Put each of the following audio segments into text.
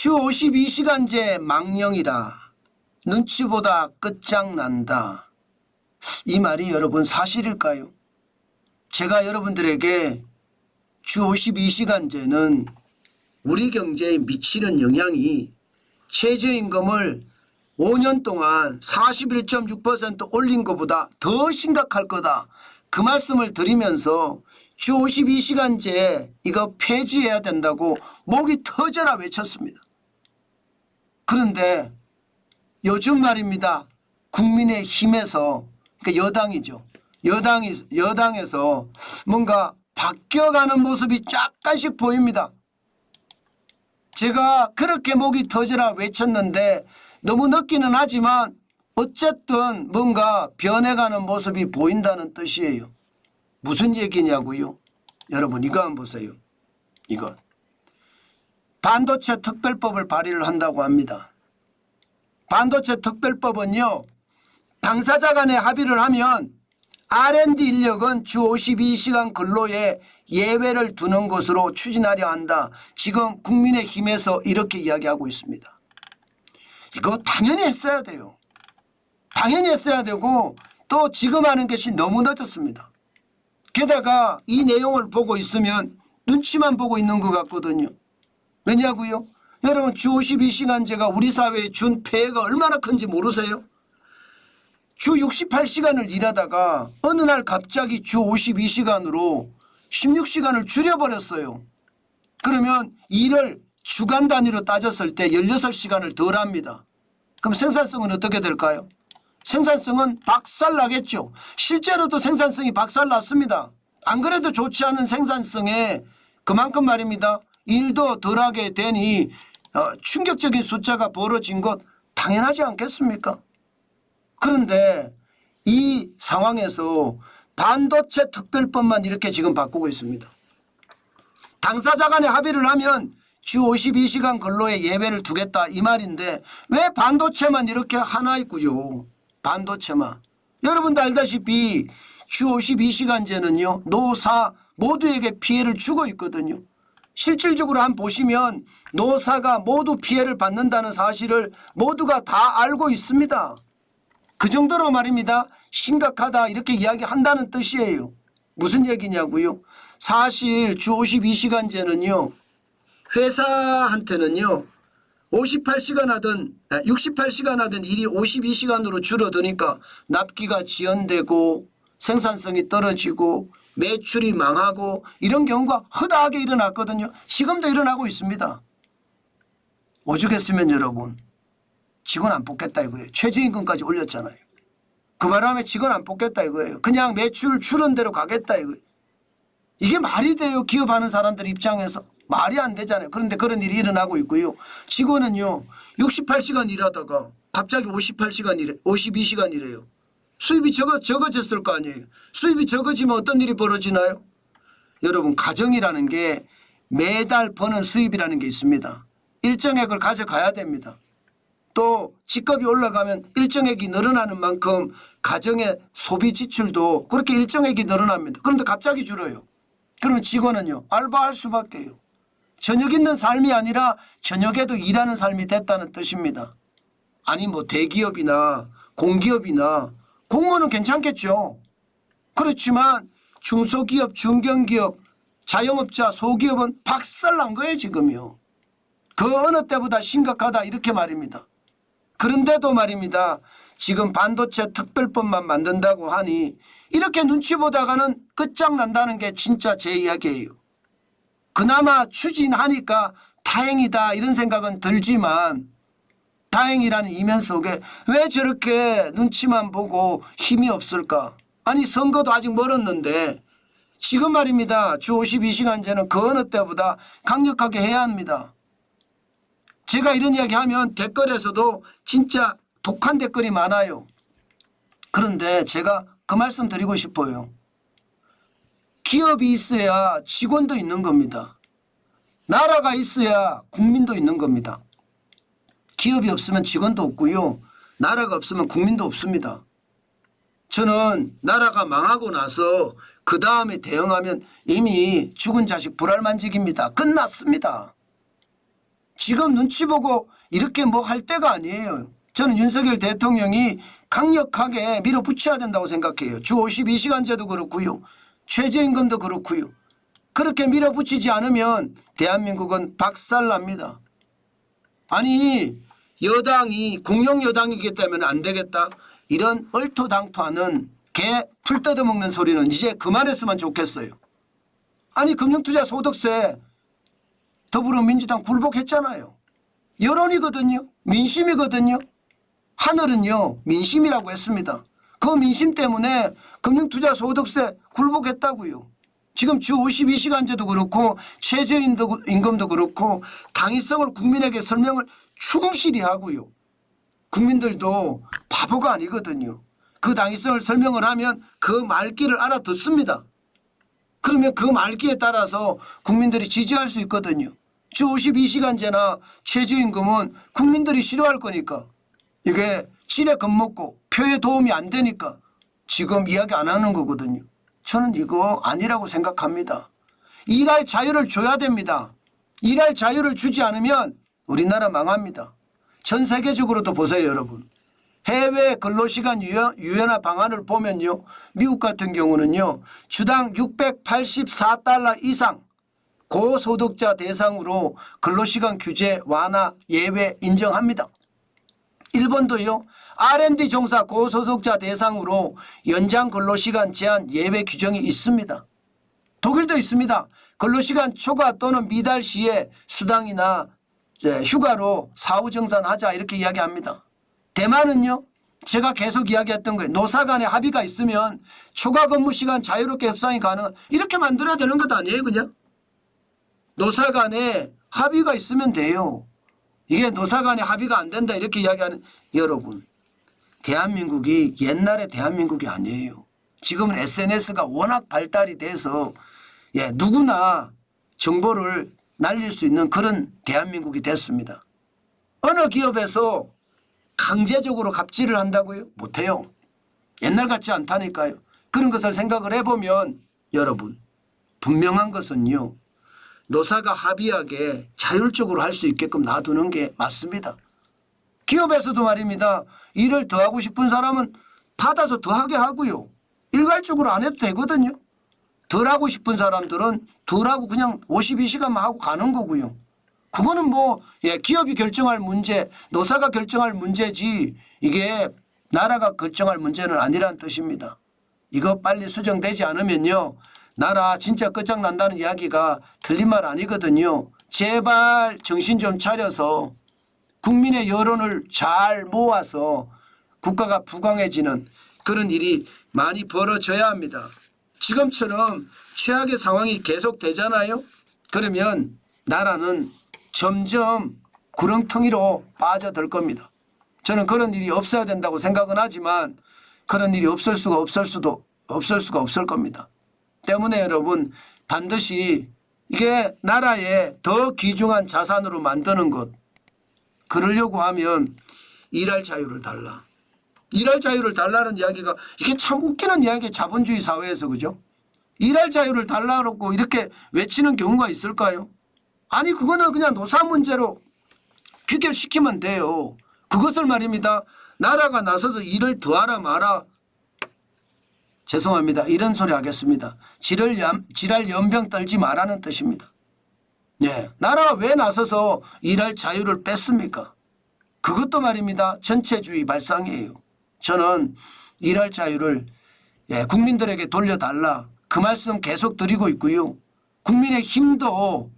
주 52시간제 망령이라 눈치보다 끝장난다. 이 말이 여러분 사실일까요? 제가 여러분들에게 주 52시간제는 우리 경제에 미치는 영향이 최저임금을 5년 동안 41.6% 올린 것보다 더 심각할 거다. 그 말씀을 드리면서 주 52시간제 이거 폐지해야 된다고 목이 터져라 외쳤습니다. 그런데 요즘 말입니다. 국민의힘에서 그러니까 여당이죠. 여당에서 뭔가 바뀌어가는 모습이 약간씩 보입니다. 제가 그렇게 목이 터져라 외쳤는데 너무 늦기는 하지만 어쨌든 뭔가 변해가는 모습이 보인다는 뜻이에요. 무슨 얘기냐고요? 여러분 이거 한번 보세요. 이거 반도체 특별법을 발의를 한다고 합니다. 반도체 특별법은요. 당사자 간에 합의를 하면 R&D 인력은 주 52시간 근로에 예외를 두는 것으로 추진하려 한다. 지금 국민의힘에서 이렇게 이야기하고 있습니다. 이거 당연히 했어야 돼요. 당연히 했어야 되고 또 지금 하는 것이 너무 늦었습니다. 게다가 이 내용을 보고 있으면 눈치만 보고 있는 것 같거든요. 왜냐고요? 여러분 주 52시간제가 우리 사회에 준 폐해가 얼마나 큰지 모르세요? 주 68시간을 일하다가 어느 날 갑자기 주 52시간으로 16시간을 줄여버렸어요. 그러면 일을 주간 단위로 따졌을 때 16시간을 덜 합니다. 그럼 생산성은 어떻게 될까요? 생산성은 박살나겠죠. 실제로도 생산성이 박살났습니다. 안 그래도 좋지 않은 생산성에 그만큼 말입니다. 일도 덜하게 되니 충격적인 숫자가 벌어진 것 당연하지 않겠습니까? 그런데 이 상황에서 반도체 특별법만 이렇게 지금 바꾸고 있습니다. 당사자 간에 합의를 하면 주 52시간 근로에 예외를 두겠다 이 말인데 왜 반도체만 이렇게 하나 있고요. 반도체만. 여러분도 알다시피 주 52시간제는요. 노사 모두에게 피해를 주고 있거든요. 실질적으로 한번 보시면 노사가 모두 피해를 받는다는 사실을 모두가 다 알고 있습니다. 그 정도로 말입니다. 심각하다 이렇게 이야기한다는 뜻이에요. 무슨 얘기냐고요? 사실 주 52시간제는요. 회사한테는요. 58시간 하던 68시간 하던 일이 52시간으로 줄어드니까 납기가 지연되고 생산성이 떨어지고 매출이 망하고 이런 경우가 허다하게 일어났거든요. 지금도 일어나고 있습니다. 오죽했으면 여러분 직원 안 뽑겠다 이거예요. 최저임금까지 올렸잖아요. 그 바람에 직원 안 뽑겠다 이거예요. 그냥 매출 줄은 대로 가겠다 이거예요. 이게 말이 돼요. 기업하는 사람들 입장에서. 말이 안 되잖아요. 그런데 그런 일이 일어나고 있고요. 직원은요. 68시간 일하다가 갑자기 52시간 이래요. 수입이 적어졌을 거 아니에요. 수입이 적어지면 어떤 일이 벌어지나요? 여러분 가정이라는 게 매달 버는 수입이라는 게 있습니다. 일정액을 가져가야 됩니다. 또 직급이 올라가면 일정액이 늘어나는 만큼 가정의 소비 지출도 그렇게 일정액이 늘어납니다. 그런데 갑자기 줄어요. 그러면 직원은요. 알바할 수밖에요. 저녁 있는 삶이 아니라 저녁에도 일하는 삶이 됐다는 뜻입니다. 아니 뭐 대기업이나 공기업이나 공무원은 괜찮겠죠. 그렇지만 중소기업, 중견기업, 자영업자, 소기업은 박살난 거예요 지금요. 그 어느 때보다 심각하다 이렇게 말입니다. 그런데도 말입니다. 지금 반도체 특별법만 만든다고 하니 이렇게 눈치 보다가는 끝장난다는 게 진짜 제 이야기예요. 그나마 추진하니까 다행이다 이런 생각은 들지만 다행이라는 이면 속에 왜 저렇게 눈치만 보고 힘이 없을까? 아니 선거도 아직 멀었는데 지금 말입니다. 주 52시간제는 그 어느 때보다 강력하게 해야 합니다. 제가 이런 이야기하면 댓글에서도 진짜 독한 댓글이 많아요. 그런데 제가 그 말씀 드리고 싶어요. 기업이 있어야 직원도 있는 겁니다. 나라가 있어야 국민도 있는 겁니다. 기업이 없으면 직원도 없고요. 나라가 없으면 국민도 없습니다. 저는 나라가 망하고 나서 그 다음에 대응하면 이미 죽은 자식 불알만직입니다. 끝났습니다. 지금 눈치 보고 이렇게 뭐 할 때가 아니에요. 저는 윤석열 대통령이 강력하게 밀어붙여야 된다고 생각해요. 주 52시간제도 그렇고요. 최저임금도 그렇고요. 그렇게 밀어붙이지 않으면 대한민국은 박살납니다. 아니 여당이 공룡 여당이기 때문에 안 되겠다. 이런 얼토당토하는 개 풀 뜯어먹는 소리는 이제 그만했으면 좋겠어요. 아니 금융투자 소득세 더불어민주당 굴복했잖아요. 여론이거든요. 민심이거든요. 하늘은요 민심이라고 했습니다. 그 민심 때문에 금융투자 소득세 굴복했다고요. 지금 주 52시간제도 그렇고 최저임금도 그렇고 당위성을 국민에게 설명을 충실히 하고요. 국민들도 바보가 아니거든요. 그 당위성을 설명을 하면 그 말귀를 알아듣습니다. 그러면 그 말귀에 따라서 국민들이 지지할 수 있거든요. 주 52시간제나 최저임금은 국민들이 싫어할 거니까 이게 실에 겁먹고 표에 도움이 안 되니까 지금 이야기 안 하는 거거든요. 저는 이거 아니라고 생각합니다. 일할 자유를 줘야 됩니다. 일할 자유를 주지 않으면 우리나라 망합니다. 전 세계적으로도 보세요 여러분. 해외 근로시간 유연화 방안을 보면요. 미국 같은 경우는요. 주당 684달러 이상 고소득자 대상으로 근로시간 규제 완화 예외 인정합니다. 일본도요. R&D 종사 고소득자 대상으로 연장 근로시간 제한 예외 규정이 있습니다. 독일도 있습니다. 근로시간 초과 또는 미달 시에 수당이나 휴가로 사후 정산하자 이렇게 이야기합니다. 대만은요. 제가 계속 이야기했던 거예요. 노사 간에 합의가 있으면 초과 근무 시간 자유롭게 협상이 가능한 이렇게 만들어야 되는 것 아니에요 그냥. 노사 간에 합의가 있으면 돼요. 이게 노사 간에 합의가 안 된다 이렇게 이야기하는 여러분. 대한민국이 옛날의 대한민국이 아니에요. 지금은 SNS가 워낙 발달이 돼서 누구나 정보를 날릴 수 있는 그런 대한민국이 됐습니다. 어느 기업에서 강제적으로 갑질을 한다고요? 못해요. 옛날 같지 않다니까요. 그런 것을 생각을 해보면 여러분 분명한 것은요. 노사가 합의하게 자율적으로 할 수 있게끔 놔두는 게 맞습니다. 기업에서도 말입니다. 일을 더 하고 싶은 사람은 받아서 더 하게 하고요. 일괄적으로 안 해도 되거든요. 덜 하고 싶은 사람들은 덜 하고 그냥 52시간만 하고 가는 거고요. 그거는 뭐 기업이 결정할 문제, 노사가 결정할 문제지 이게 나라가 결정할 문제는 아니란 뜻입니다. 이거 빨리 수정되지 않으면요. 나라 진짜 끝장난다는 이야기가 틀린 말 아니거든요. 제발 정신 좀 차려서 국민의 여론을 잘 모아서 국가가 부강해지는 그런 일이 많이 벌어져야 합니다. 지금처럼 최악의 상황이 계속되잖아요. 그러면 나라는 점점 구렁텅이로 빠져들 겁니다. 저는 그런 일이 없어야 된다고 생각은 하지만 그런 일이 없을 수가 없을 겁니다. 때문에 여러분 반드시 이게 나라의 더 귀중한 자산으로 만드는 것 그러려고 하면 일할 자유를 달라. 일할 자유를 달라는 이야기가 이게 참 웃기는 이야기예요. 자본주의 사회에서 그죠? 일할 자유를 달라고 이렇게 외치는 경우가 있을까요? 아니 그거는 그냥 노사 문제로 귀결시키면 돼요. 그것을 말입니다. 나라가 나서서 일을 더하라 마라. 죄송합니다. 이런 소리 하겠습니다. 지랄 연병 떨지 마라는 뜻입니다. 나라가 왜 나서서 일할 자유를 뺐습니까? 그것도 말입니다. 전체주의 발상이에요. 저는 일할 자유를 국민들에게 돌려달라. 그 말씀 계속 드리고 있고요. 국민의힘도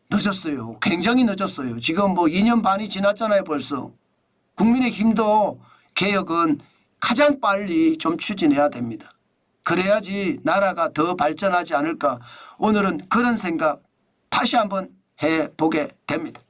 늦었어요. 굉장히 늦었어요. 지금 뭐 2년 반이 지났잖아요 벌써. 국민의힘도 개혁은 가장 빨리 좀 추진해야 됩니다. 그래야지 나라가 더 발전하지 않을까. 오늘은 그런 생각 다시 한번 해보게 됩니다.